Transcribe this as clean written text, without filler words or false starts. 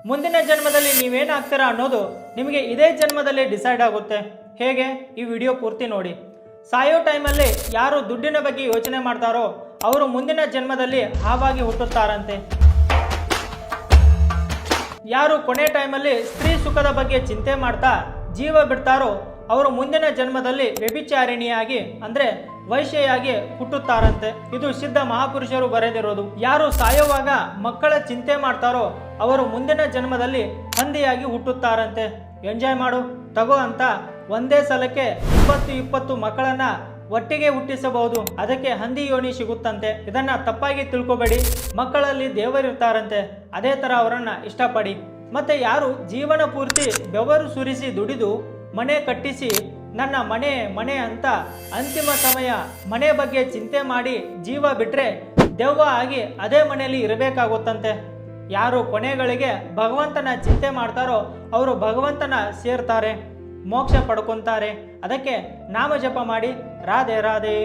ಮುಂದಿನ ಜನ್ಮದಲ್ಲಿ ನೀವೇನಾಗ್ತೀರಾ ಅನ್ನೋದು ನಿಮಗೆ ಇದೇ ಜನ್ಮದಲ್ಲಿ ಡಿಸೈಡ್ ಆಗುತ್ತೆ. ಹೇಗೆ? ಈ ವಿಡಿಯೋ ಪೂರ್ತಿ ನೋಡಿ. ಸಾಯೋ ಟೈಮಲ್ಲಿ ಯಾರು ದುಡ್ಡಿನ ಬಗ್ಗೆ ಯೋಚನೆ ಮಾಡ್ತಾರೋ ಅವರು ಮುಂದಿನ ಜನ್ಮದಲ್ಲಿ ಹಾವಾಗಿ ಹುಟ್ಟುತ್ತಾರಂತೆ. ಯಾರು ಕೊನೆ ಟೈಮಲ್ಲಿ ಸ್ತ್ರೀ ಸುಖದ ಬಗ್ಗೆ ಚಿಂತೆ ಮಾಡ್ತಾ ಜೀವ ಬಿಡ್ತಾರೋ ಅವರು ಮುಂದಿನ ಜನ್ಮದಲ್ಲಿ ವ್ಯಭಿಚಾರಿಣಿಯಾಗಿ ಅಂದ್ರೆ ವೈಶ್ಯೆಯಾಗಿ ಹುಟ್ಟುತ್ತಾರಂತೆ. ಇದು ಸಿದ್ಧ ಮಹಾಪುರುಷರು ಬರೆದಿರೋದು. ಯಾರು ಸಾಯುವಾಗ ಮಕ್ಕಳ ಚಿಂತೆ ಮಾಡ್ತಾರೋ ಅವರು ಮುಂದಿನ ಜನ್ಮದಲ್ಲಿ ಹಂದಿಯಾಗಿ ಹುಟ್ಟುತ್ತಾರಂತೆ. ಎಂಜಾಯ್ ಮಾಡು ತಗೋ ಅಂತ ಒಂದೇ ಸಲಕ್ಕೆ 20 ಮಕ್ಕಳನ್ನ ಒಟ್ಟಿಗೆ ಹುಟ್ಟಿಸಬಹುದು. ಅದಕ್ಕೆ ಹಂದಿ ಯೋನಿ ಸಿಗುತ್ತಂತೆ. ಇದನ್ನ ತಪ್ಪಾಗಿ ತಿಳ್ಕೊಬೇಡಿ. ಮಕ್ಕಳಲ್ಲಿ ದೇವರಿರ್ತಾರಂತೆ, ಅದೇ ತರ ಅವರನ್ನ ಇಷ್ಟಪಡಿ. ಮತ್ತೆ ಯಾರು ಜೀವನ ಪೂರ್ತಿ ಬೆವರು ಸುರಿಸಿ ದುಡಿದು ಮನೆ ಕಟ್ಟಿಸಿ ನನ್ನ ಮನೆ ಮನೆ ಅಂತ ಅಂತಿಮ ಸಮಯ ಮನೆ ಬಗ್ಗೆ ಚಿಂತೆ ಮಾಡಿ ಜೀವ ಬಿಟ್ರೆ ದೆವ್ವ ಆಗಿ ಅದೇ ಮನೆಯಲ್ಲಿ ಇರಬೇಕಾಗುತ್ತಂತೆ. ಯಾರು ಕೊನೆಗಳಿಗೆ ಭಗವಂತನ ಚಿಂತೆ ಮಾಡ್ತಾರೋ ಅವರು ಭಗವಂತನ ಸೇರ್ತಾರೆ, ಮೋಕ್ಷ ಪಡ್ಕೊಂತಾರೆ. ಅದಕ್ಕೆ ನಾಮ ಜಪ ಮಾಡಿ. ರಾಧೆ ರಾಧೆ.